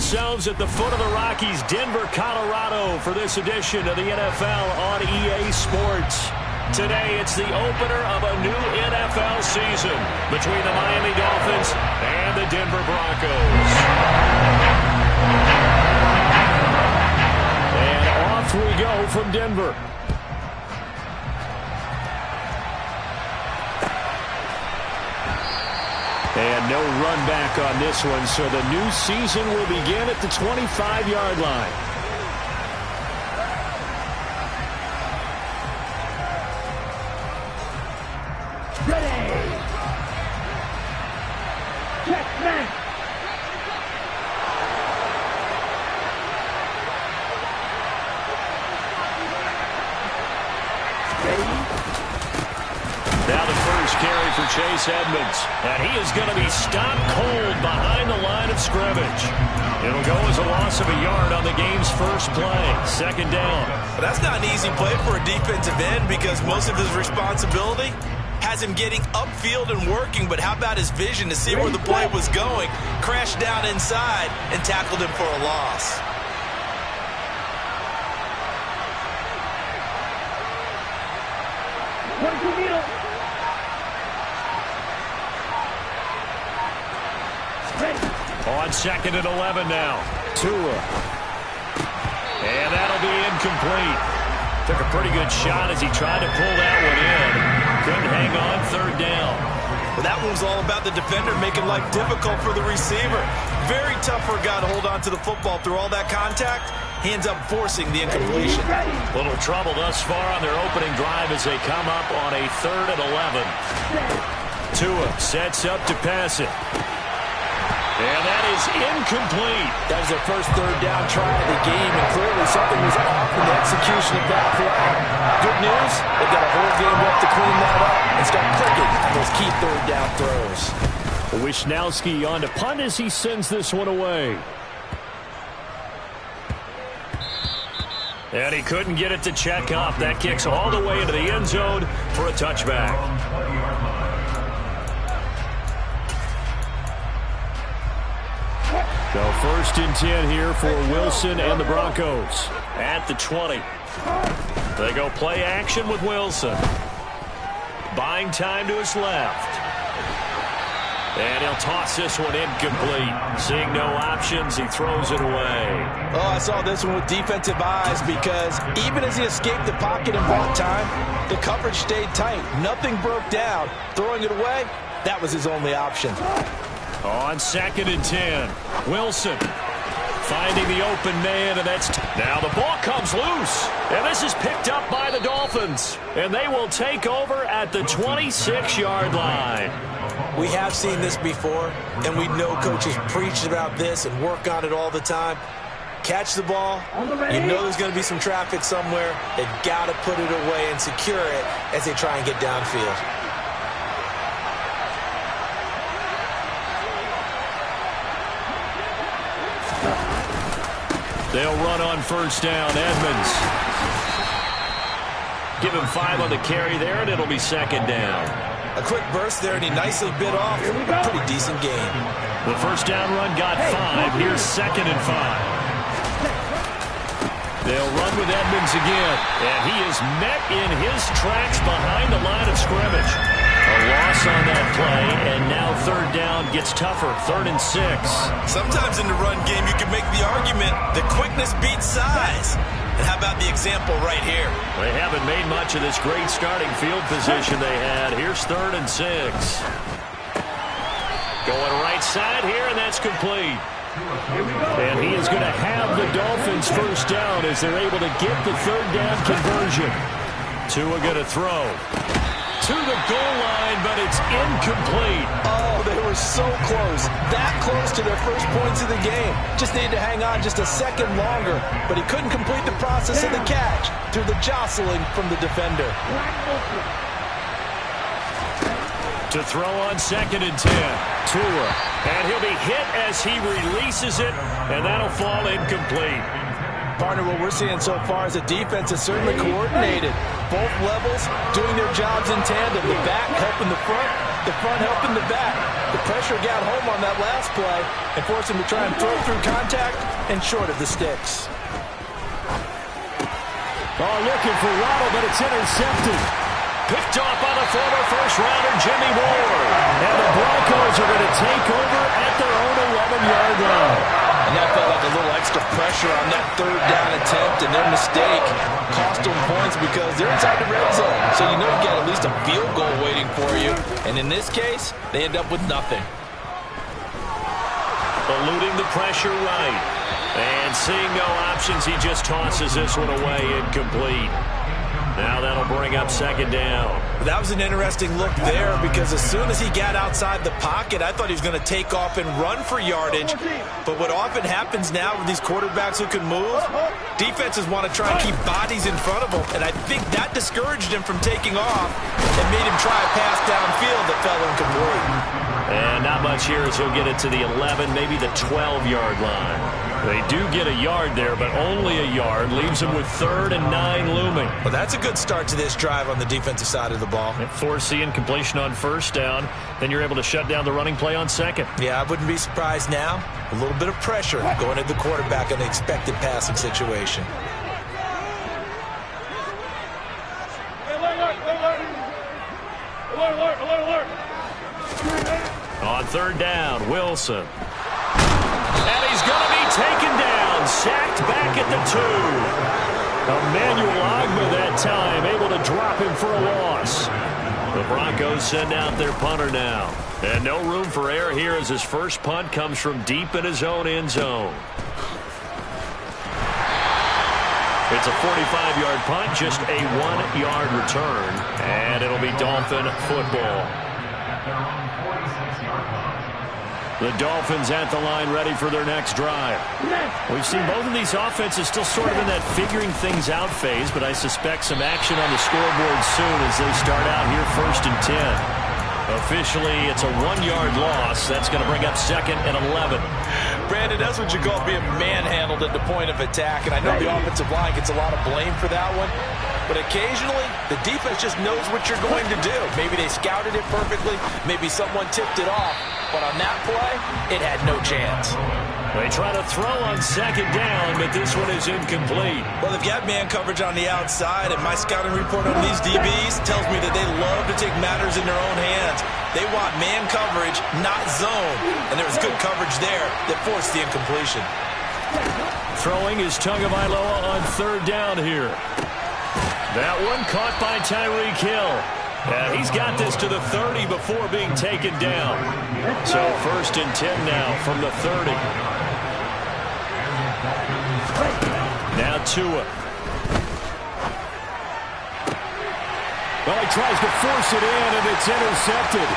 ourselves at the foot of the Rockies, Denver, Colorado, for this edition of the NFL on EA Sports. Today, it's the opener of a new NFL season between the Miami Dolphins and the Denver Broncos. And off we go from Denver. And no run back on this one, so the new season will begin at the 25-yard line. Ready. Check, man. Now the first carry for Chase Edmonds. And he is going to be stopped cold behind the line of scrimmage. It'll go as a loss of a yard on the game's first play. Second down. But that's not an easy play for a defensive end because most of his responsibility has him getting upfield and working. But how about his vision to see where the play was going? Crashed down inside and tackled him for a loss. On second and 11 now. Tua. And that'll be incomplete. Took a pretty good shot as he tried to pull that one in. Couldn't hang on third down. Well, that one was all about the defender making life difficult for the receiver. Very tough for a guy to hold on to the football through all that contact. He ends up forcing the incompletion. Little trouble thus far on their opening drive as they come up on a 3rd and 11. Tua sets up to pass it. And that is incomplete. That was their first third down try of the game, and clearly something was off in the execution of that play. Good news, they've got a whole game left to clean that up and start clicking on those key third down throws. Wishnowski on to punt as he sends this one away. And he couldn't get it to check up. That kicks all the way into the end zone for a touchback. So first and 10 here for Wilson and the Broncos at the 20. They go play action with Wilson. Buying time to his left. And he'll toss this one incomplete. Seeing no options, he throws it away. Oh, I saw this one with defensive eyes because even as he escaped the pocket and bought time, the coverage stayed tight. Nothing broke down. Throwing it away, that was his only option. On second and 10, Wilson finding the open man, and that's now the ball comes loose, and this is picked up by the Dolphins, and they will take over at the 26-yard line. We have seen this before, and we know coaches preach about this and work on it all the time. Catch the ball, you know there's going to be some traffic somewhere. They've got to put it away and secure it as they try and get downfield. They'll run on first down. Edmonds. Give him 5 on the carry there, and it'll be second down. A quick burst there, and he nicely bit off a pretty decent game. The first down run got 5. Here's second and 5. They'll run with Edmonds again, and he is met in his tracks behind the line of scrimmage. A loss on that play, and now third down gets tougher, 3rd and 6. Sometimes in the run game, you can make the argument that quickness beats size. And how about the example right here? They haven't made much of this great starting field position they had. Here's 3rd and 6. Going right side here, and that's complete. And he is going to have the Dolphins first down as they're able to get the third down conversion. Tua going to throw to the goal line, but it's incomplete. Oh, they were so close. That close to their first points of the game. Just needed to hang on just a second longer, but he couldn't complete the process of the catch through the jostling from the defender. To throw on second and 10. Tua. And he'll be hit as he releases it, and that'll fall incomplete. Partner, what we're seeing so far is the defense is certainly coordinated. Both levels doing their jobs in tandem. The back helping the front, The front helping the back. The pressure got home on that last play and forced him to try and throw through contact and short of the sticks. Oh, looking for Waddle, but it's intercepted. Picked off by the former first-rounder Jimmy Ward. And the Broncos are going to take over at their own 11-yard line. And that felt like a little extra pressure on that third down attempt, and their mistake cost them points because they're inside the red zone. So you know you got at least a field goal waiting for you. And in this case, they end up with nothing. Eluding the pressure right. And seeing no options, he just tosses this one away, incomplete. Now that'll bring up second down. That was an interesting look there because as soon as he got outside the pocket, I thought he was going to take off and run for yardage. But what often happens now with these quarterbacks who can move, defenses want to try and keep bodies in front of them. And I think that discouraged him from taking off and made him try a pass downfield that fell incomplete. And not much here as he'll get it to the 11, maybe the 12-yard line. They do get a yard there, but only a yard. Leaves them with 3rd and 9 looming. Well, that's a good start to this drive on the defensive side of the ball. Force the incompletion on first down. Then you're able to shut down the running play on second. Yeah, I wouldn't be surprised now. A little bit of pressure going at the quarterback in the expected passing situation. On 3rd down, Wilson. And he's going to be taken down. Sacked back at the 2. Emmanuel Ogba that time, able to drop him for a loss. The Broncos send out their punter now. And no room for error here as his first punt comes from deep in his own end zone. It's a 45-yard punt, just a 1-yard return. And it'll be Dolphin football. The Dolphins at the line ready for their next drive. We've seen both of these offenses still sort of in that figuring things out phase, but I suspect some action on the scoreboard soon as they start out here 1st and 10. Officially, it's a 1-yard loss. That's going to bring up 2nd and 11. Brandon, that's what you call being manhandled at the point of attack, and I know the offensive line gets a lot of blame for that one. But occasionally, the defense just knows what you're going to do. Maybe they scouted it perfectly. Maybe someone tipped it off. But on that play, it had no chance. They try to throw on 2nd down, but this one is incomplete. Well, they've got man coverage on the outside, and my scouting report on these DBs tells me that they love to take matters in their own hands. They want man coverage, not zone. And there was good coverage there that forced the incompletion. Throwing is Tagovailoa on 3rd down here. That one caught by Tyreek Hill. He's got this to the 30 before being taken down. So 1st and 10 now from the 30. Now Tua. Well, he tries to force it in, and it's intercepted.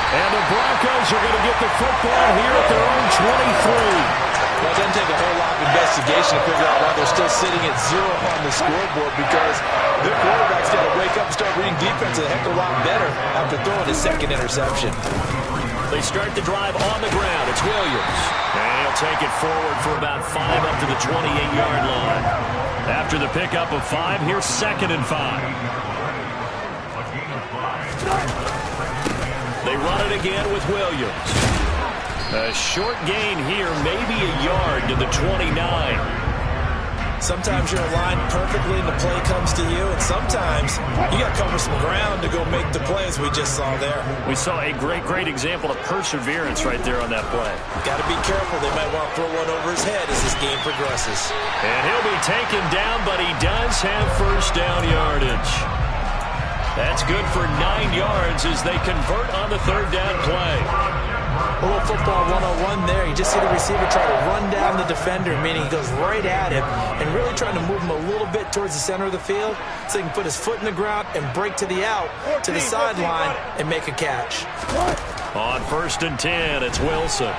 And the Broncos are going to get the football here at their own 23. Well, it doesn't take a whole lot of investigation to figure out why they're still sitting at 0 on the scoreboard, because their quarterback's got to wake up and start reading defense a heck of a lot better after throwing his 2nd interception. They start the drive on the ground. It's Williams. And he'll take it forward for about 5 up to the 28-yard line. After the pickup of 5, here's 2nd and 5. They run it again with Williams. A short gain here, maybe a yard to the 29. Sometimes you're aligned perfectly and the play comes to you, and sometimes you got to cover some ground to go make the play, as we just saw there. We saw a great example of perseverance right there on that play. Got to be careful. They might want to throw one over his head as this game progresses. And he'll be taken down, but he does have 1st down yardage. That's good for 9 yards as they convert on the 3rd down play. A little football 101 there. You just see the receiver try to run down the defender, meaning he goes right at him and really trying to move him a little bit towards the center of the field so he can put his foot in the ground and break to the out, to the sideline, and make a catch. On 1st and 10, it's Wilson.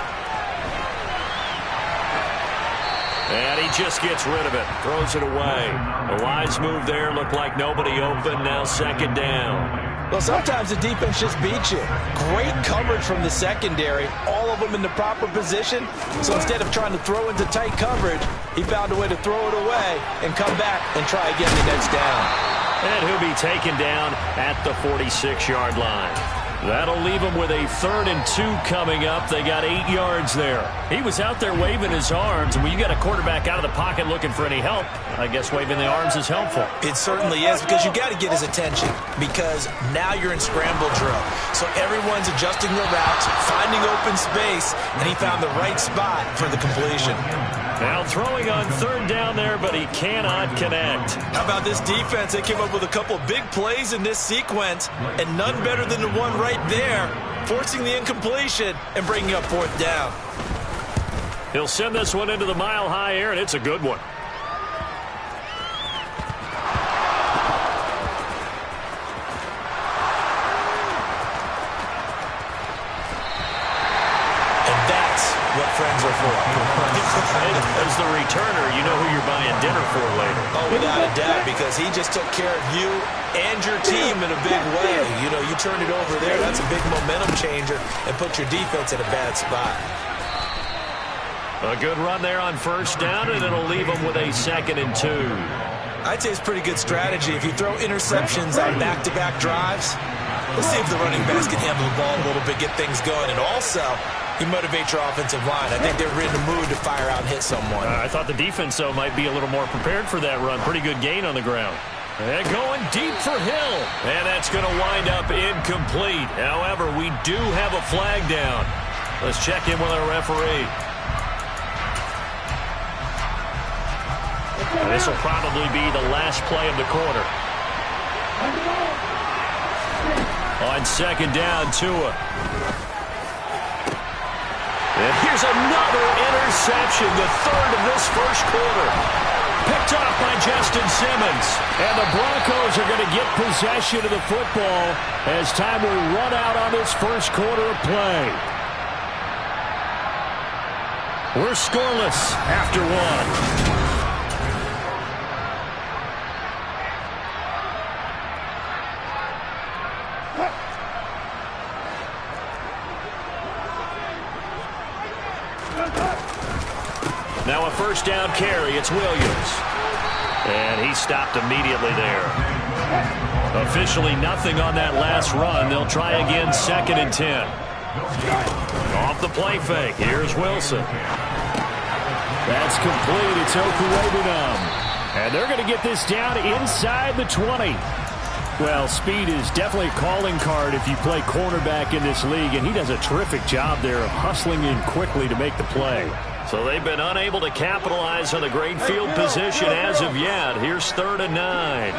And he just gets rid of it, throws it away. A wise move there, looked like nobody open, now 2nd down. Well, sometimes the defense just beats you. Great coverage from the secondary, all of them in the proper position. So instead of trying to throw into tight coverage, he found a way to throw it away and come back and try again the next down. And he'll be taken down at the 46-yard line. That'll leave him with a 3rd and 2 coming up. They got 8 yards there. He was out there waving his arms, and when you got a quarterback out of the pocket looking for any help, I guess waving the arms is helpful. It certainly is, because you got to get his attention, because now you're in scramble drill. So everyone's adjusting their routes, finding open space, and he found the right spot for the completion. Now throwing on 3rd down there, but he cannot connect. How about this defense? They came up with a couple of big plays in this sequence, and none better than the one right there, forcing the incompletion and bringing up 4th down. He'll send this one into the mile-high air, and it's a good one. And that's what friends are for. As the returner, you know who you're buying dinner for later. Oh, without a doubt, because he just took care of you and your team in a big way. You know, you turn it over there, that's a big momentum changer, and put your defense in a bad spot. A good run there on 1st down, and it'll leave them with a 2nd and 2. I'd say it's pretty good strategy. If you throw interceptions on back-to-back drives, let's see if the running backs can handle the ball a little bit, get things going, and also you motivate your offensive line. I think they're in the mood to fire out and hit someone. I thought the defense, though, might be a little more prepared for that run. Pretty good gain on the ground. And going deep for Hill. And that's going to wind up incomplete. However, we do have a flag down. Let's check in with our referee. And this will probably be the last play of the quarter. On 2nd down, Tua. And here's another interception, the 3rd of this 1st quarter. Picked off by Justin Simmons. And the Broncos are going to get possession of the football as time will run out on this 1st quarter of play. We're scoreless after 1. Now a 1st down carry. It's Williams. And he stopped immediately there. Officially nothing on that last run. They'll try again 2nd and 10. Off the play fake. Here's Wilson. That's complete. It's Okurebanum. And they're going to get this down inside the 20. Well, speed is definitely a calling card if you play cornerback in this league, and he does a terrific job there of hustling in quickly to make the play. So they've been unable to capitalize on the great field position as of yet. Here's 3rd and 9.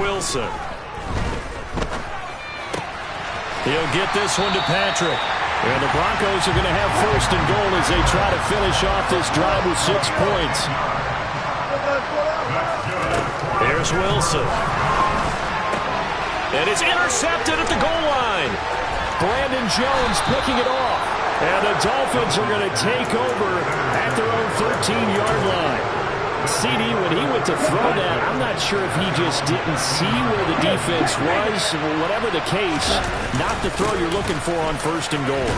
Wilson. He'll get this one to Patrick. And the Broncos are going to have 1st and goal as they try to finish off this drive with 6 points. Here's Wilson. And it's intercepted at the goal line. Brandon Jones picking it off. And the Dolphins are going to take over at their own 13-yard line. CD, when he went to throw that, I'm not sure if he just didn't see where the defense was. Whatever the case, not the throw you're looking for on 1st and goal.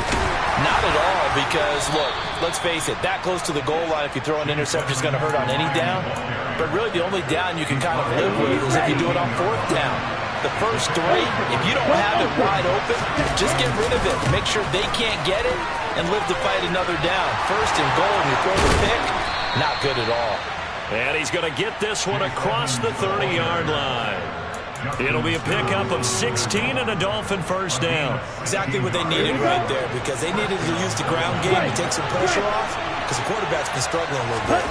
Not at all, because, look, let's face it, that close to the goal line, if you throw an interception, is going to hurt on any down. But really, the only down you can kind of live with is if you do it on 4th down. The first 3, if you don't have it wide open, just get rid of it. Make sure they can't get it and live to fight another down. 1st and goal, and you throw the pick, not good at all. And he's going to get this one across the 30-yard line. It'll be a pickup of 16 and a Dolphin 1st down. Exactly what they needed right there, because they needed to use the ground game to take some pressure off, because the quarterback's been struggling a little bit.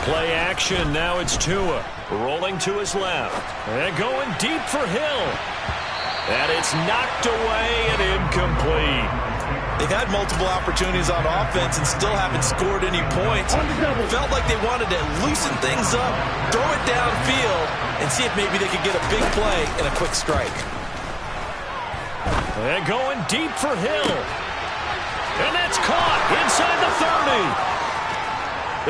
Play action. Now it's Tua rolling to his left. And going deep for Hill. And it's knocked away and incomplete. They've had multiple opportunities on offense and still haven't scored any points. Felt like they wanted to loosen things up, throw it downfield, and see if maybe they could get a big play and a quick strike. And going deep for Hill. And that's caught inside the 30.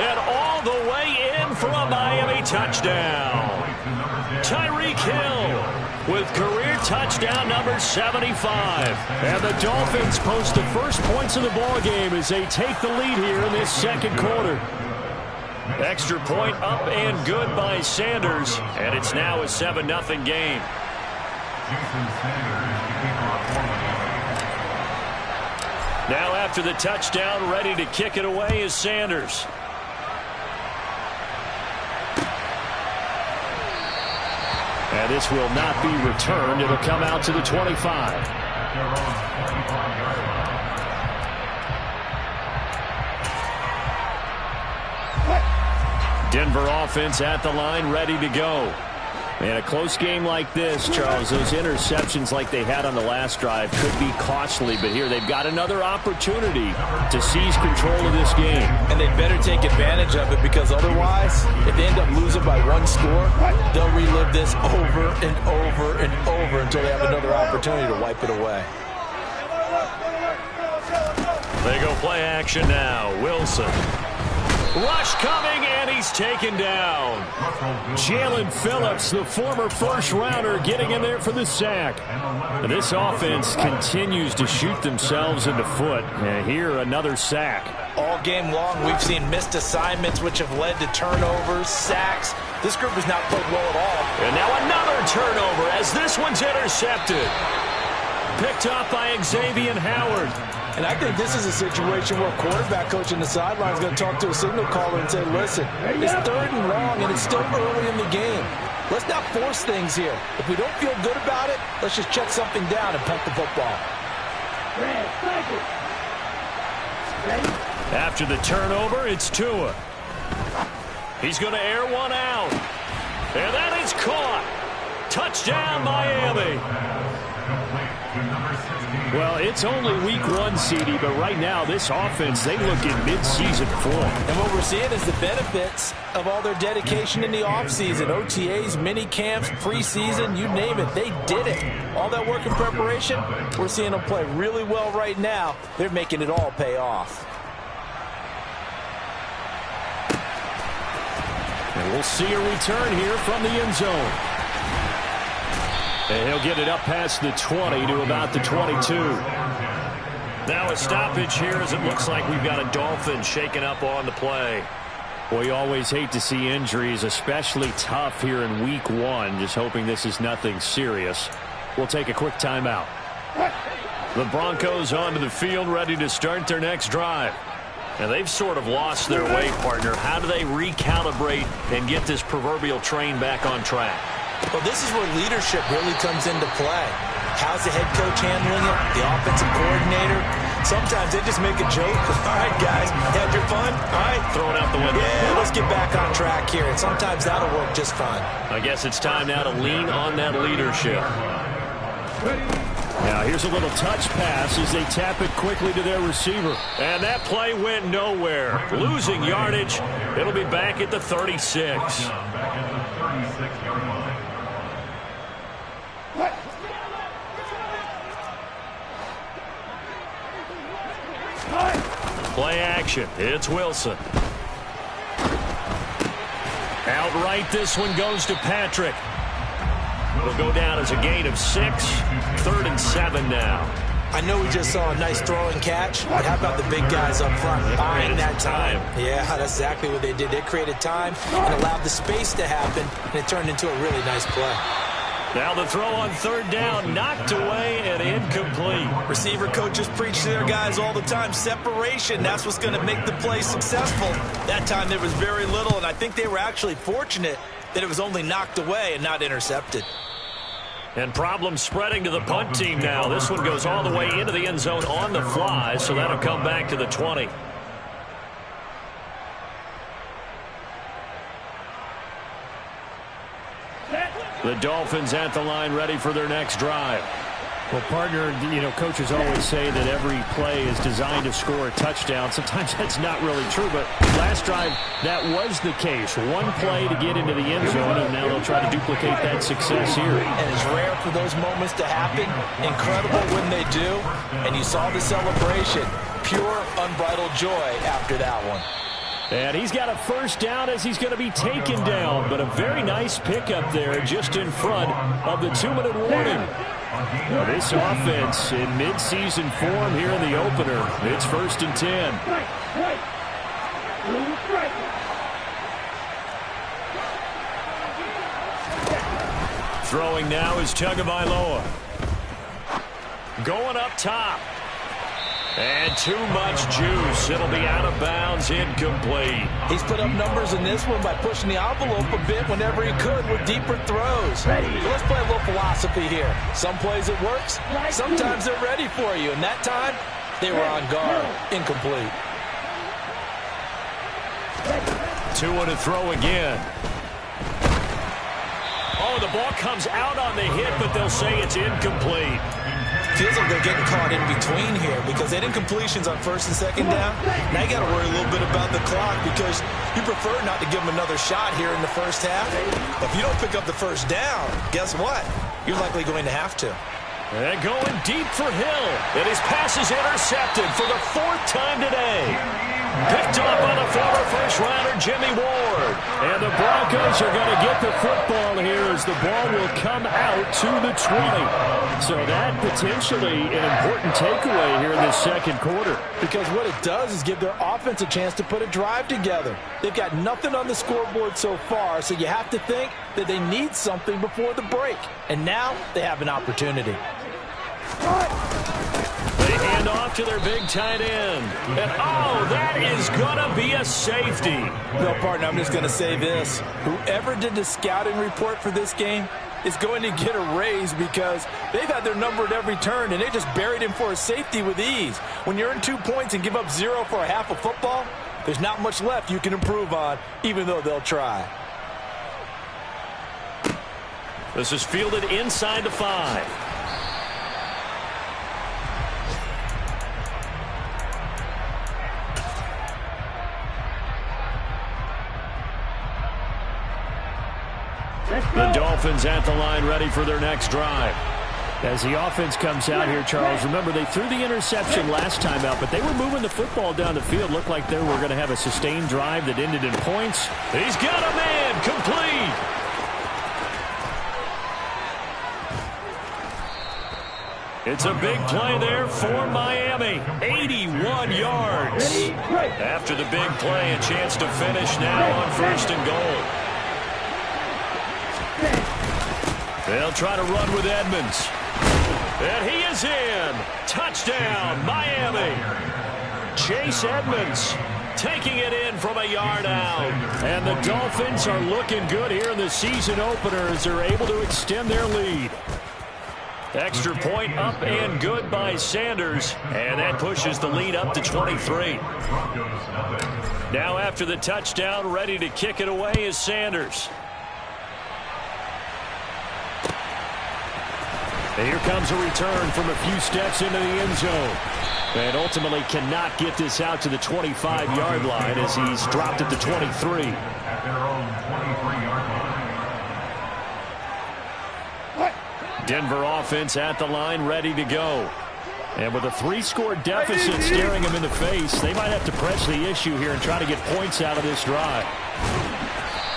And all the way in for a Miami touchdown. Tyreek Hill with career touchdown number 75. And the Dolphins post the first points of the ball game as they take the lead here in this 2nd quarter. Extra point up and good by Sanders, and it's now a 7-0 game. Now after the touchdown, ready to kick it away is Sanders. And this will not be returned. It'll come out to the 25. Denver offense at the line, ready to go. In a close game like this, Charles, those interceptions like they had on the last drive could be costly, but here they've got another opportunity to seize control of this game. And they better take advantage of it, because otherwise, if they end up losing by one score, they'll relive this over and over and over until they have another opportunity to wipe it away. They go play action now. Wilson. Rush coming, and he's taken down. Jalen Phillips, the former first-rounder, getting in there for the sack. This offense continues to shoot themselves in the foot. And here, another sack. All game long, we've seen missed assignments, which have led to turnovers, sacks. This group has not played well at all. And now another turnover as this one's intercepted. Picked up by Xavier Howard. And I think this is a situation where a quarterback coach in the sideline is going to talk to a signal caller and say, listen, it's 3rd and long, and it's still early in the game. Let's not force things here. If we don't feel good about it, let's just check something down and punt the football. After the turnover, it's Tua. He's going to air one out. And that is caught. Touchdown, Miami. Well, it's only week 1, CD, but right now this offense, they look in mid-season form. And what we're seeing is the benefits of all their dedication in the offseason. OTAs, mini camps, preseason, you name it, they did it. All that work and preparation, we're seeing them play really well right now. They're making it all pay off. And we'll see a return here from the end zone. And he'll get it up past the 20 to about the 22. Now a stoppage here as it looks like we've got a Dolphin shaken up on the play. Well, you always hate to see injuries, especially tough here in week 1. Just hoping this is nothing serious. We'll take a quick timeout. The Broncos onto the field, ready to start their next drive. And they've sort of lost their way, partner. How do they recalibrate and get this proverbial train back on track? Well, this is where leadership really comes into play. How's the head coach handling it? The offensive coordinator? Sometimes they just make a joke. All right, guys, had your fun? All right. Throw it out the window. Yeah, let's get back on track here. And sometimes that'll work just fine. I guess it's time now to lean on that leadership. Now here's a little touch pass as they tap it quickly to their receiver. And that play went nowhere. Losing yardage. It'll be back at the 36. Play action. It's Wilson. Outright, this one goes to Patrick. It'll go down as a gain of 6. 3rd and 7 now. I know we just saw a nice throw and catch, but how about the big guys up front buying that time? Yeah, that's exactly what they did. They created time and allowed the space to happen, and it turned into a really nice play. Now the throw on 3rd down, knocked away and incomplete. Receiver coaches preach to their guys all the time. Separation, that's what's going to make the play successful. That time there was very little, and I think they were actually fortunate that it was only knocked away and not intercepted. And problems spreading to the punt team now. This one goes all the way into the end zone on the fly, so that'll come back to the 20. The Dolphins at the line, ready for their next drive. Well, partner, you know, coaches always say that every play is designed to score a touchdown. Sometimes that's not really true, but last drive, that was the case. One play to get into the end zone, and now they'll try to duplicate that success here. And it's rare for those moments to happen. Incredible when they do. And you saw the celebration. Pure, unbridled joy after that one. And he's got a first down as he's going to be taken down, but a very nice pickup there just in front of the 2-minute warning. Now this offense in mid-season form here in the opener. It's 1st and 10. Throwing now is Tagovailoa. Going up top. And too much juice. It'll be out of bounds, incomplete. He's put up numbers in this one by pushing the envelope a bit whenever he could with deeper throws. So let's play a little philosophy here. Some plays it works, sometimes they're ready for you. And that time, they were on guard. Incomplete. 2 to throw again. Oh, the ball comes out on the hit, but they'll say it's incomplete. Feels like they're getting caught in between here because they had incompletions on first and second down. Now you got to worry a little bit about the clock because you prefer not to give them another shot here in the first half. But if you don't pick up the first down, guess what? You're likely going to have to. And going deep for Hill. And his pass is intercepted for the 4th time today. Picked up by the former first-rounder Jimmy Ward. And the Broncos are going to get the football here as the ball will come out to the 20. So that potentially an important takeaway here in the second quarter. Because what it does is give their offense a chance to put a drive together. They've got nothing on the scoreboard so far, so you have to think that they need something before the break. And now they have an opportunity. They hand off to their big tight end. And, oh, that is going to be a safety. No, partner, I'm just going to say this. Whoever did the scouting report for this game is going to get a raise because they've had their number at every turn, and they just buried him for a safety with ease. When you earn 2 points and give up 0 for a half of football, there's not much left you can improve on, even though they'll try. This is fielded inside the 5. The Dolphins at the line ready for their next drive. As the offense comes out here, Charles, remember they threw the interception last time out, but they were moving the football down the field. Looked like they were going to have a sustained drive that ended in points. He's got a man complete. It's a big play there for Miami. 81 yards. After the big play, a chance to finish now on 1st and goal. They'll try to run with Edmonds. And he is in. Touchdown, Miami. Chase Edmonds taking it in from a yard out. And the Dolphins are looking good here in the season opener as they're able to extend their lead. Extra point up and good by Sanders. And that pushes the lead up to 23. Now after the touchdown, ready to kick it away is Sanders. And here comes a return from a few steps into the end zone. And ultimately cannot get this out to the 25-yard line as he's dropped at the 23. Denver offense at the line ready to go. And with a 3-score deficit staring them in the face, they might have to press the issue here and try to get points out of this drive.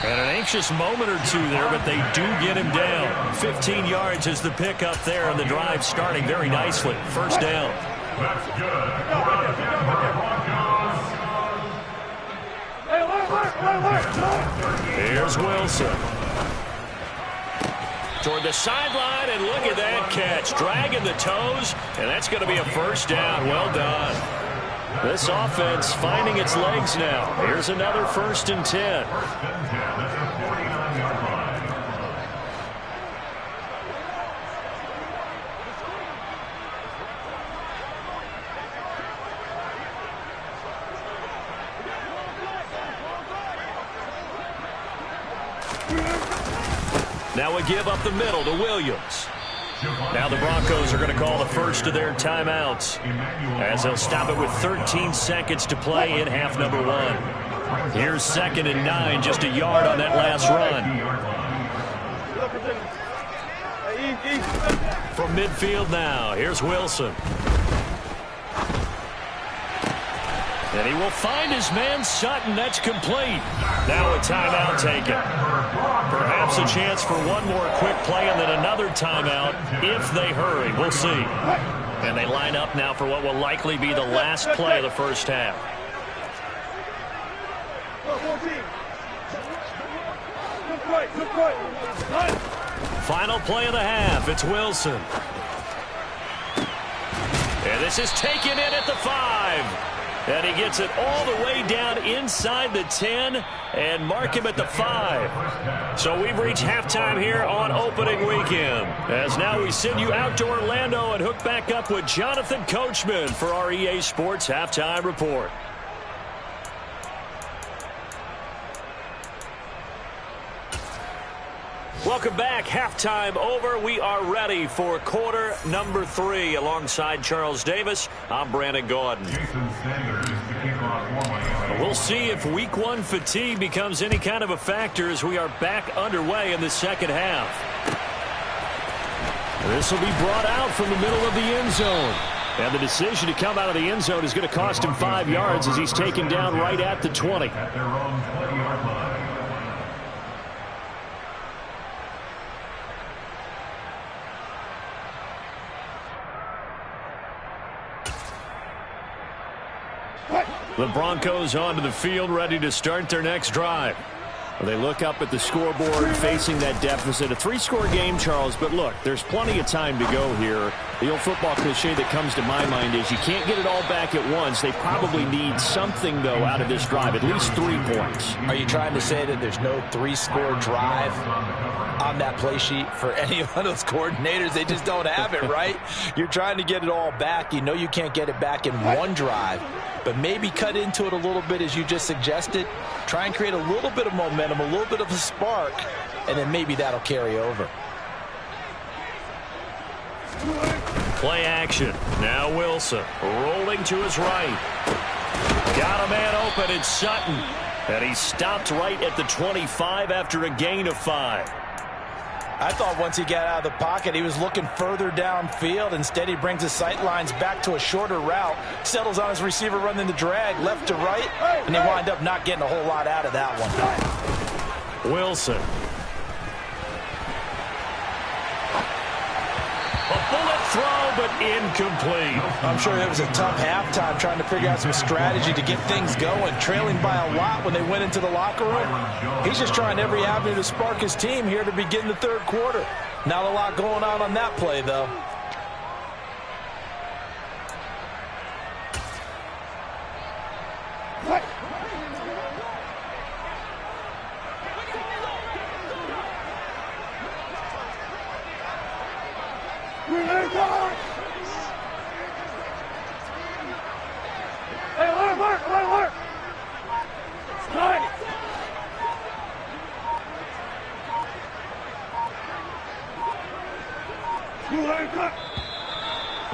And an anxious moment or two there, but they do get him down. 15 yards is the pickup there, and the drive starting very nicely. First down. Here's Wilson. Toward the sideline, and look at that catch. Dragging the toes, and that's going to be a first down. Well done. This offense finding its legs now. Here's another 1st and 10. Now a give up the middle to Williams. Now the Broncos are going to call the first of their timeouts as they'll stop it with 13 seconds to play in half number 1. Here's 2nd and 9, just a yard on that last run. From midfield now, here's Wilson. And he will find his man Sutton. That's complete. Now a timeout taken. Perhaps a chance for one more quick play and then another timeout if they hurry. We'll see. And they line up now for what will likely be the last play of the first half. Final play of the half. It's Wilson. And this is taken in at the 5. And he gets it all the way down inside the 10 and mark him at the 5. So we've reached halftime here on opening weekend. As now we send you out to Orlando and hook back up with Jonathan Coachman for our EA Sports Halftime Report. Welcome back. Halftime over. We are ready for quarter number 3. Alongside Charles Davis, I'm Brandon Gaudin. We'll see if week 1 fatigue becomes any kind of a factor as we are back underway in the second half. This will be brought out from the middle of the end zone. And the decision to come out of the end zone is going to cost him 5 yards as he's taken down right at the 20. At their own 20-yard line. The Broncos onto the field, ready to start their next drive. They look up at the scoreboard, facing that deficit. A 3-score game, Charles, but look, there's plenty of time to go here. The old football cliche that comes to my mind is you can't get it all back at once. They probably need something, though, out of this drive, at least 3 points. Are you trying to say that there's no 3-score drive on that play sheet for any one of those coordinators? They just don't have it, right? You're trying to get it all back. You know you can't get it back in one drive, but maybe cut into it a little bit as you just suggested. Try and create a little bit of momentum, a little bit of a spark, and then maybe that'll carry over. Play action. Now Wilson rolling to his right. Got a man open. It's Sutton. And he stopped right at the 25 after a gain of 5. I thought once he got out of the pocket, he was looking further downfield. Instead, he brings his sight lines back to a shorter route, settles on his receiver running the drag left to right, and they wind up not getting a whole lot out of that one. Wilson. A bullet throw, but incomplete. I'm sure it was a tough halftime trying to figure out some strategy to get things going, trailing by a lot when they went into the locker room. He's just trying every avenue to spark his team here to begin the third quarter. Not a lot going on that play, though.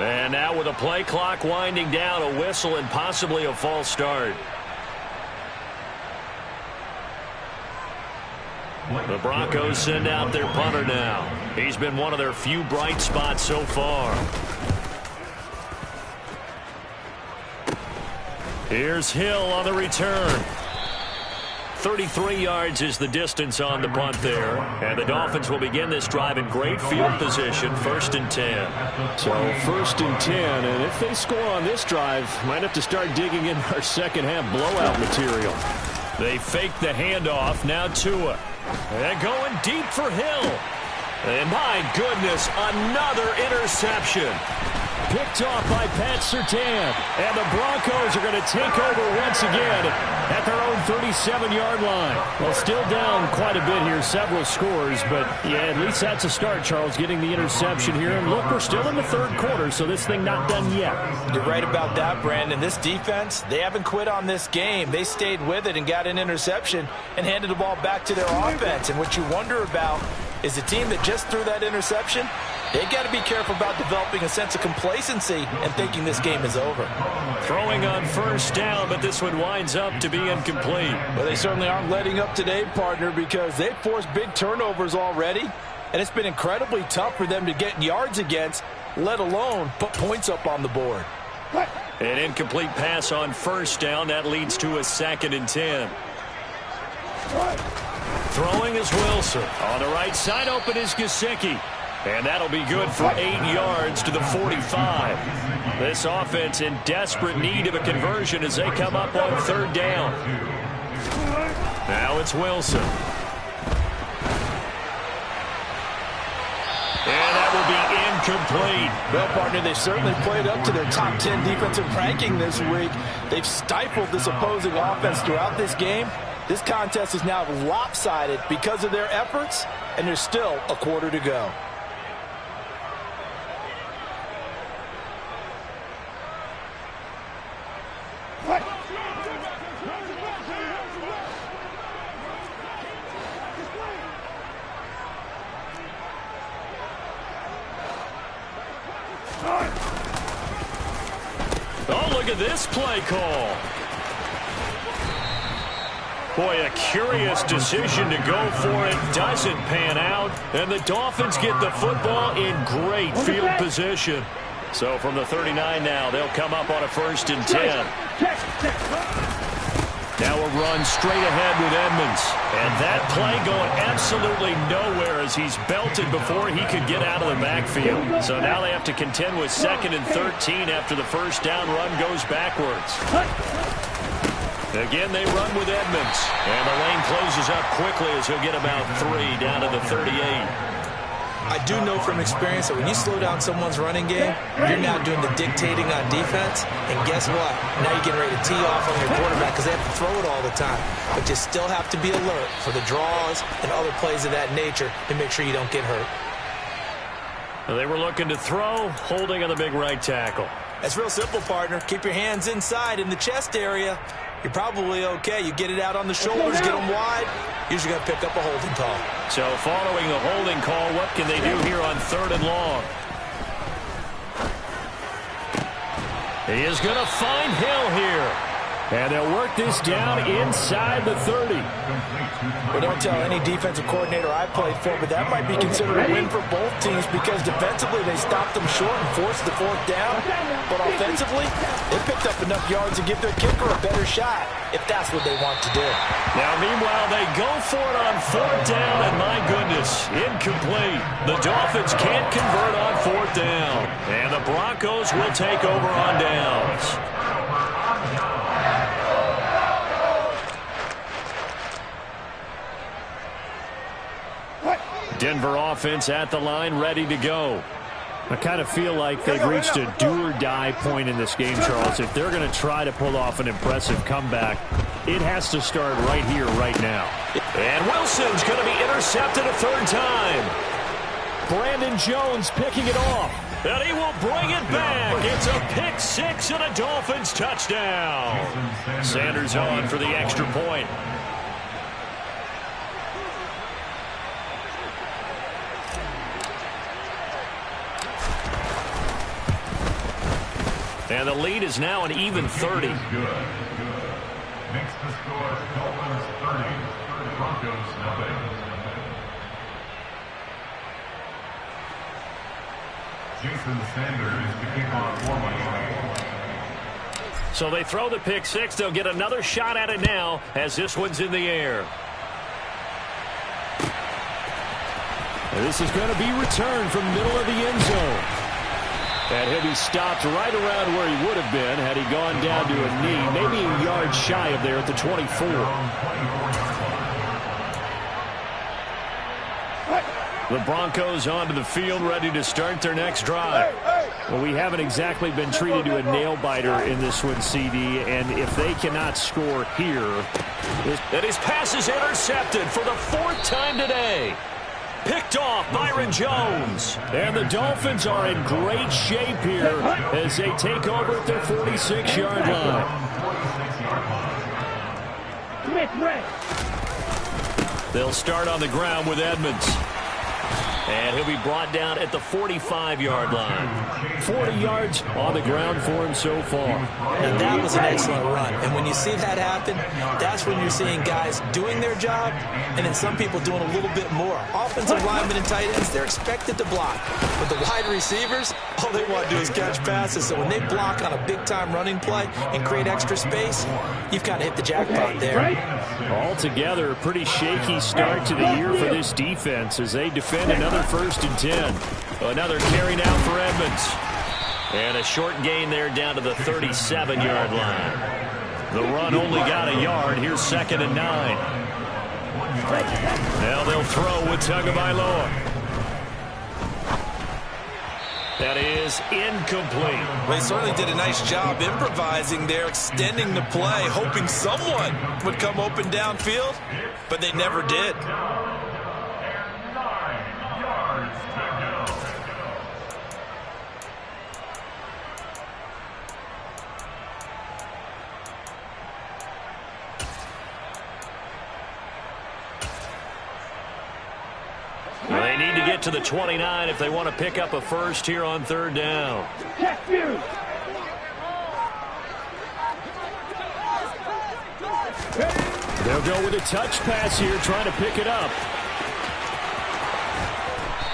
And now with a play clock winding down, a whistle and possibly a false start. The Broncos send out their punter now. He's been one of their few bright spots so far. Here's Hill on the return. 33 yards is the distance on the punt there. And the Dolphins will begin this drive in great field position, 1st and 10. So 1st and 10, and if they score on this drive, might have to start digging in our second half blowout material. They fake the handoff, now Tua. And going deep for Hill. And my goodness, another interception. Picked off by Pat Surtain. And the Broncos are going to take over once again at their own 37-yard line. Well, still down quite a bit here, several scores. But, yeah, at least that's a start, Charles, getting the interception here. And, look, we're still in the third quarter, so this thing not done yet. You're right about that, Brandon. This defense, they haven't quit on this game. They stayed with it and got an interception and handed the ball back to their offense. And what you wonder about is the team that just threw that interception, they got to be careful about developing a sense of complacency and thinking this game is over. Throwing on 1st down, but this one winds up to be incomplete. Well, they certainly aren't letting up today, partner, because they've forced big turnovers already, and it's been incredibly tough for them to get yards against, let alone put points up on the board. An incomplete pass on 1st down. That leads to a 2nd and 10. Throwing is Wilson. On the right side, open is Gesicki. And that'll be good for 8 yards to the 45. This offense in desperate need of a conversion as they come up on 3rd down. Now it's Wilson. complete. Well, partner, they certainly played up to their top 10 defensive ranking this week. They've stifled this opposing offense throughout this game. This contest is now lopsided because of their efforts, and there's still a quarter to go. Oh, look at this play call. Boy, a curious decision to go for it. Doesn't pan out. And the Dolphins get the football in great field position. So from the 39 now, they'll come up on a 1st and 10. Now a run straight ahead with Edmonds. And that play going absolutely nowhere as he's belted before he could get out of the backfield. So now they have to contend with 2nd and 13 after the first down run goes backwards. Again, they run with Edmonds. And the lane closes up quickly as he'll get about 3 down to the 38. I do know from experience that when you slow down someone's running game, you're now doing the dictating on defense. And guess what? Now you're getting ready to tee off on your quarterback because they have to throw it all the time. But you still have to be alert for the draws and other plays of that nature to make sure you don't get hurt. They were looking to throw, holding on the big right tackle. That's real simple, partner. Keep your hands inside in the chest area. You're probably okay. You get it out on the shoulders, get them wide. Usually going to pick up a holding call. So following the holding call, what can they do here on 3rd and long? He is going to find Hill here. And they'll work this down inside the 30. Well, don't tell any defensive coordinator I played for, but that might be considered a win for both teams because defensively they stopped them short and forced the 4th down. But offensively, they picked up enough yards to give their kicker a better shot if that's what they want to do. Now, meanwhile, they go for it on 4th down, and my goodness, incomplete. The Dolphins can't convert on 4th down. And the Broncos will take over on downs. Denver offense at the line, ready to go. I kind of feel like they've reached a do-or-die point in this game, Charles. If they're going to try to pull off an impressive comeback, it has to start right here, right now. And Wilson's going to be intercepted a 3rd time. Brandon Jones picking it off. And he will bring it back. It's a pick 6 and a Dolphins touchdown. Sanders on for the extra point. And the lead is now an even 30. Good. Makes the score Dolphins 30, Broncos nothing. Jason Sanders to kick off for Miami. So they throw the pick 6. They'll get another shot at it now as this one's in the air. And this is going to be returned from middle of the end zone. And he'll be stopped right around where he would have been had he gone down to a knee, maybe a yard shy of there at the 24. The Broncos onto the field, ready to start their next drive. Well, we haven't exactly been treated to a nail-biter in this one, CD, and if they cannot score here... And his pass is intercepted for the 4th time today. Picked off Byron Jones. And the Dolphins are in great shape here as they take over at their 46-yard line. They'll start on the ground with Edmonds. And he'll be brought down at the 45-yard line. 40 yards on the ground for him so far. And that was an excellent run. And when you see that happen, that's when you're seeing guys doing their job and then some people doing a little bit more. Offensive linemen and tight ends, they're expected to block. But the wide receivers, all they want to do is catch passes. So when they block on a big-time running play and create extra space, you've kind of hit the jackpot there. Altogether, a pretty shaky start to the year for this defense as they defend another 1st and 10. Another carry now for Edmonds. And a short gain there down to the 37-yard line. The run only got a yard. Here's 2nd and 9. Now they'll throw with Tagovailoa. That is incomplete. They certainly did a nice job improvising there, extending the play, hoping someone would come open downfield, but they never did. Well, they need to get to the 29 if they want to pick up a first here on third down. They'll go with a touch pass here, trying to pick it up.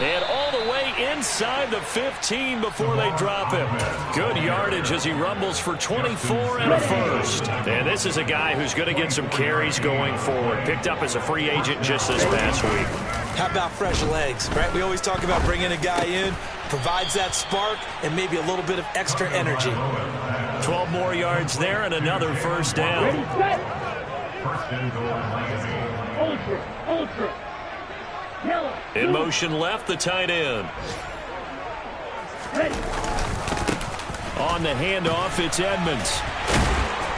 And all the way inside the 15 before they drop him. Good yardage as he rumbles for 24 and a first. And this is a guy who's going to get some carries going forward. Picked up as a free agent just this past week. How about fresh legs, right? We always talk about bringing a guy in, provides that spark, and maybe a little bit of extra energy. 12 more yards there and another first down. Ultra. In motion left, the tight end. On the handoff, it's Edmonds.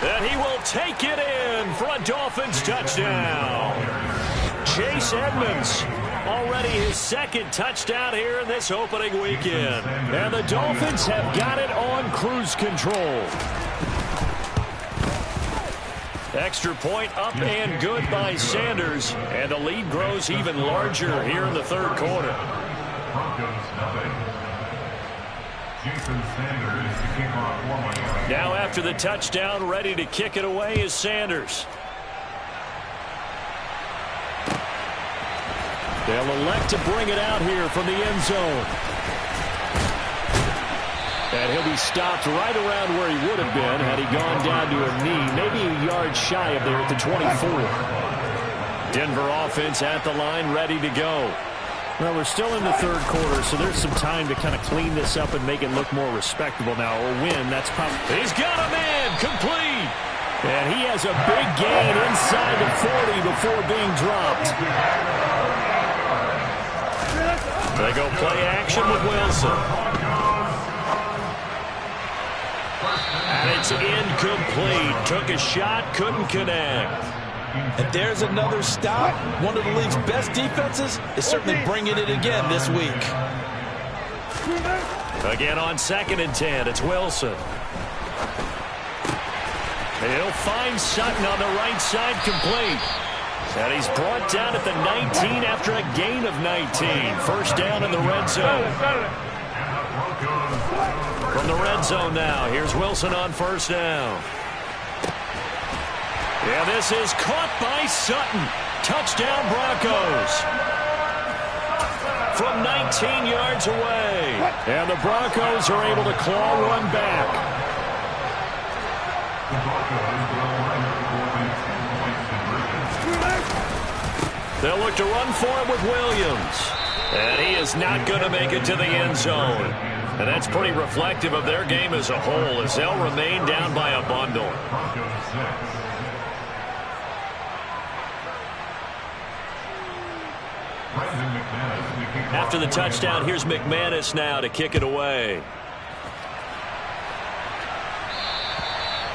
And he will take it in for a Dolphins touchdown. Chase Edmonds, already his second touchdown here in this opening weekend. And the Dolphins have got it on cruise control. Extra point up and good by Sanders. And the lead grows even larger here in the third quarter. Now after the touchdown, ready to kick it away is Sanders. They'll elect to bring it out here from the end zone. And he'll be stopped right around where he would have been had he gone down to a knee, maybe a yard shy of there at the 24. Denver offense at the line, ready to go. Well, we're still in the third quarter, so there's some time to kind of clean this up and make it look more respectable now. Or win, that's probably... He's got a man, complete. And he has a big gain inside the 40 before being dropped. They go play action with Wilson. And it's incomplete. Took a shot, couldn't connect. And there's another stop. One of the league's best defenses is certainly bringing it again this week. Again on 2nd and 10, it's Wilson. He'll find Sutton on the right side, complete. And he's brought down at the 19 after a gain of 19. First down in the red zone. From the red zone now, here's Wilson on first down. Yeah, this is caught by Sutton. Touchdown Broncos. From 19 yards away. And the Broncos are able to claw one back. They'll look to run for it with Williams. And he is not going to make it to the end zone. And that's pretty reflective of their game as a whole, as they'll remain down by a bundle. After the touchdown, here's McManus now to kick it away.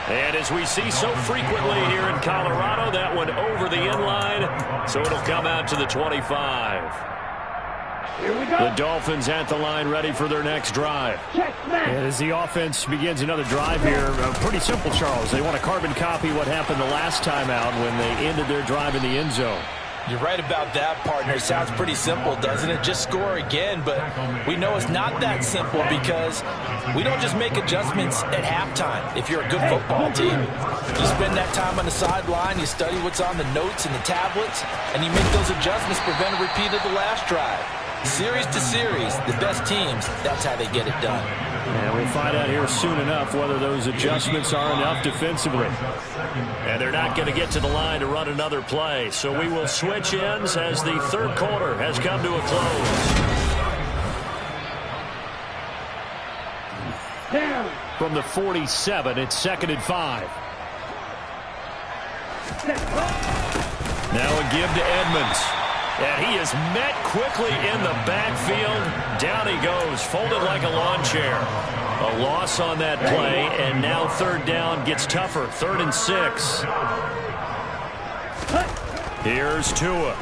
And as we see so frequently here in Colorado, that one over the inline, so it'll come out to the 25. The Dolphins at the line, ready for their next drive. And as the offense begins another drive here, pretty simple, Charles. They want to carbon copy what happened the last time out when they ended their drive in the end zone. You're right about that, partner. It sounds pretty simple, doesn't it? Just score again, but we know it's not that simple because we don't just make adjustments at halftime if you're a good football team. You spend that time on the sideline, you study what's on the notes and the tablets, and you make those adjustments, prevent a repeat of the last drive. Series to series, the best teams, that's how they get it done. And we'll find out here soon enough whether those adjustments are enough defensively. And they're not going to get to the line to run another play. So we will switch ends as the third quarter has come to a close. From the 47, it's 2nd and 5. Now a give to Edmonds. And he is met quickly in the backfield. Down he goes, folded like a lawn chair. A loss on that play, and now third down gets tougher. 3rd and 6. Here's Tua.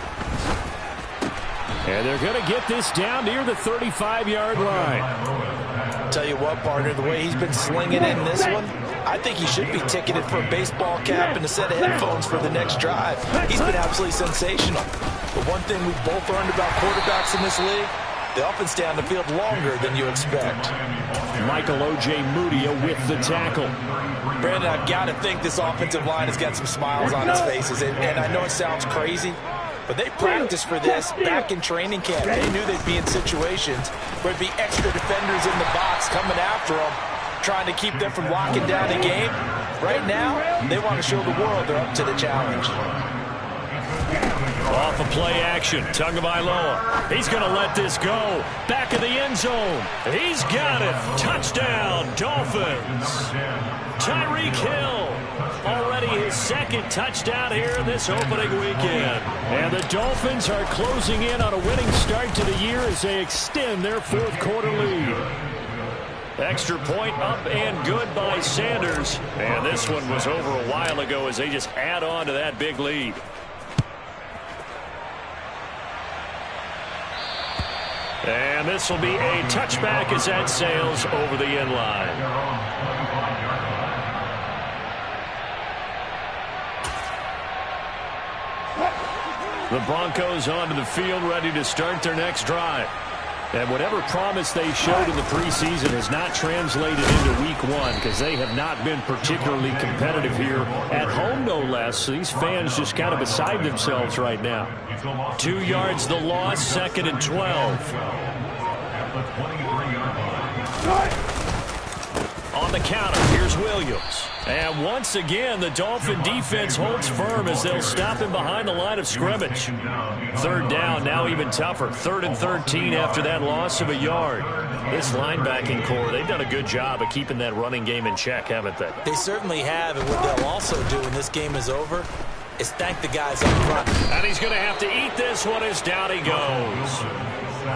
And they're going to get this down near the 35-yard line. Tell you what, partner, the way he's been slinging in this one, I think he should be ticketed for a baseball cap and a set of headphones for the next drive. He's been absolutely sensational. But one thing we've both learned about quarterbacks in this league, they often stay on the field longer than you expect. Michael O.J. Mudia with the tackle. Brandon, I've got to think this offensive line has got some smiles on its faces. And I know it sounds crazy, but they practiced for this back in training camp. They knew they'd be in situations where there'd be extra defenders in the box coming after them, trying to keep them from locking down a game. Right now, they want to show the world they're up to the challenge. Off of play action, Tagovailoa. He's going to let this go. Back of the end zone. He's got it. Touchdown, Dolphins. Tyreek Hill. Already his 2nd touchdown here in this opening weekend. And the Dolphins are closing in on a winning start to the year as they extend their 4th quarter lead. Extra point up and good by Sanders. And this one was over a while ago as they just add on to that big lead. And this will be a touchback as that sails over the end line. The Broncos onto the field, ready to start their next drive. And whatever promise they showed in the preseason has not translated into week 1 because they have not been particularly competitive here at home, no less. So these fans just kind of beside themselves right now. 2 yards the loss, 2nd and 12. On the counter, here's Williams. And once again, the Dolphin defense holds firm as they'll stop him behind the line of scrimmage. 3rd down, now even tougher. 3rd and 13 after that loss of a yard. This linebacking core, they've done a good job of keeping that running game in check, haven't they? They certainly have, and what they'll also do when this game is over is thank the guys up front. And he's going to have to eat this one as down he goes.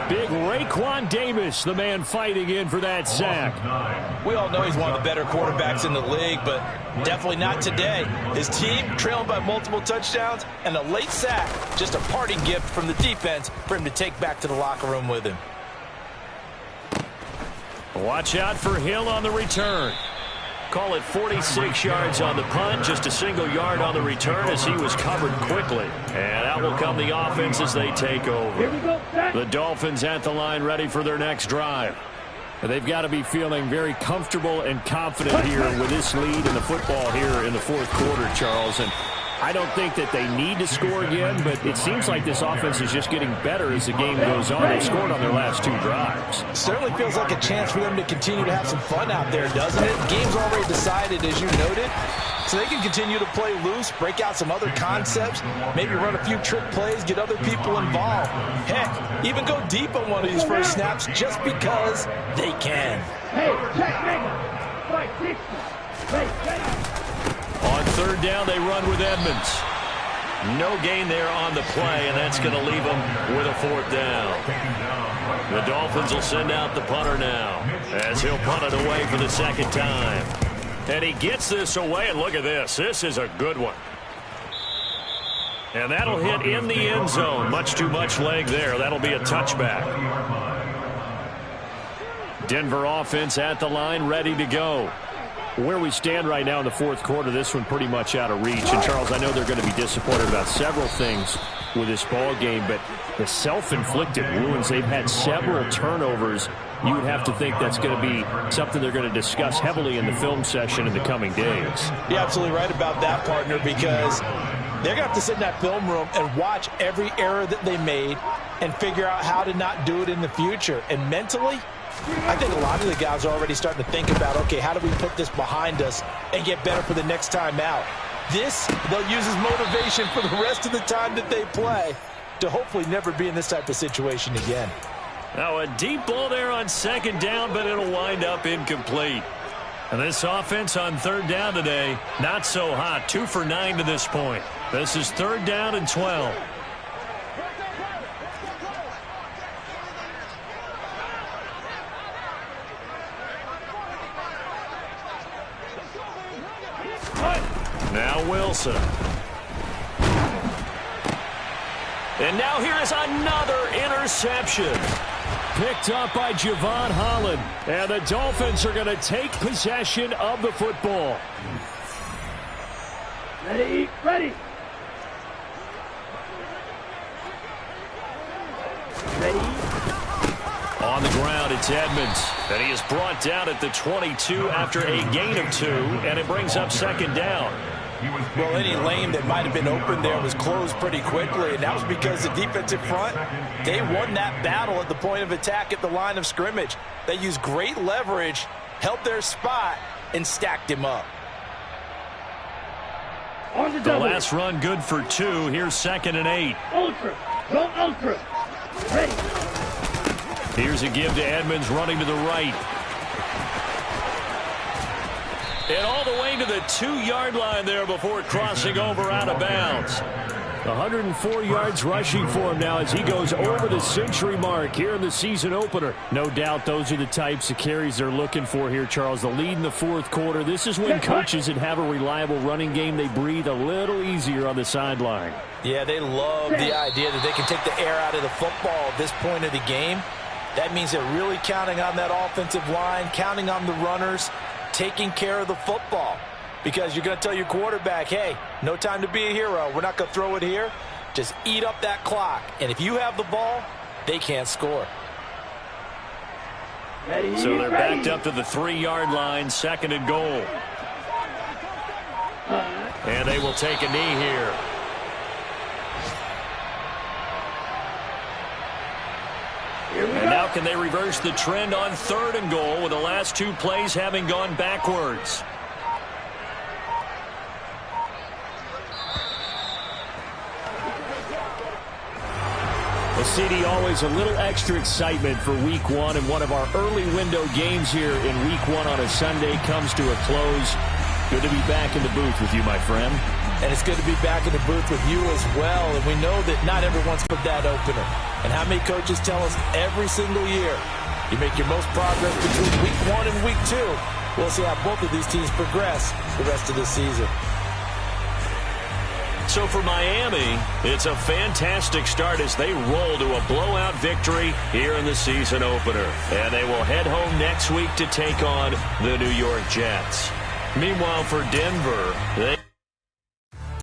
Big Raekwon Davis, the man fighting in for that sack. We all know he's one of the better quarterbacks in the league, but definitely not today. His team trailing by multiple touchdowns and a late sack. Just a parting gift from the defense for him to take back to the locker room with him. Watch out for Hill on the return. Call it 46 yards on the punt, just a single yard on the return as he was covered quickly. And out will come the offense as they take over. The Dolphins at the line ready for their next drive. They've got to be feeling very comfortable and confident here with this lead in the football here in the 4th quarter, Charles. And I don't think that they need to score again, but it seems like this offense is just getting better as the game goes on. They've scored on their last 2 drives. Certainly feels like a chance for them to continue to have some fun out there, doesn't it? Game's already decided, as you noted, so they can continue to play loose, break out some other concepts, maybe run a few trick plays, get other people involved. Heck, even go deep on one of these first snaps just because they can. On 3rd down, they run with Edmonds. No gain there on the play, and that's going to leave them with a 4th down. The Dolphins will send out the punter now as he'll punt it away for the 2nd time. And he gets this away, and look at this. This is a good one. And that'll hit in the end zone. Much too much leg there. That'll be a touchback. Denver offense at the line, ready to go. Where we stand right now in the 4th quarter, this one pretty much out of reach. And, Charles, I know they're going to be disappointed about several things with this ball game, but the self-inflicted wounds, they've had several turnovers. You would have to think that's going to be something they're going to discuss heavily in the film session in the coming days. You're absolutely right about that, partner, because they're going to have to sit in that film room and watch every error that they made and figure out how to not do it in the future. And mentally, I think a lot of the guys are already starting to think about, okay, how do we put this behind us and get better for the next time out? This, they'll use as motivation for the rest of the time that they play to hopefully never be in this type of situation again. Now a deep ball there on 2nd down, but it'll wind up incomplete. And this offense on 3rd down today, not so hot. 2 for 9 to this point. This is 3rd down and 12. Wilson. And now here is another interception. Picked up by Javon Holland. And the Dolphins are going to take possession of the football. Ready, ready. Ready. On the ground, it's Edmonds. And he is brought down at the 22 after a gain of 2, and it brings up second down. Well, any lane that might have been open there was closed pretty quickly, and that was because the defensive front, they won that battle at the point of attack at the line of scrimmage. They used great leverage, held their spot, and stacked him up. On the The double. last run good for 2. Here's 2nd and 8. Ultra. Go ultra. Ready. Here's a give to Edmonds running to the right. And all the way to the 2-yard line there before crossing over out of bounds. 104 yards rushing for him now as he goes over the century mark here in the season opener. No doubt those are the types of carries they're looking for here, Charles. The lead in the fourth quarter. This is when coaches that have a reliable running game, they breathe a little easier on the sideline. Yeah, they love the idea that they can take the air out of the football at this point of the game. That means they're really counting on that offensive line, counting on the runners, taking care of the football. Because you're going to tell your quarterback, hey, no time to be a hero. We're not going to throw it here. Just eat up that clock. And if you have the ball, they can't score. Ready, So they're ready. backed up to the 3-yard line, 2nd and goal. And they will take a knee here. Here we And go. now can they reverse the trend on 3rd and goal with the last 2 plays having gone backwards? Well, CD, always a little extra excitement for Week 1, and one of our early window games here in Week 1 on a Sunday comes to a close. Good to be back in the booth with you, my friend. And it's good to be back in the booth with you as well. And we know that not everyone's put that opener. And how many coaches tell us every single year, you make your most progress between Week 1 and Week 2. We'll see how both of these teams progress the rest of the season. So for Miami, it's a fantastic start as they roll to a blowout victory here in the season opener. And they will head home next week to take on the New York Jets. Meanwhile, for Denver, they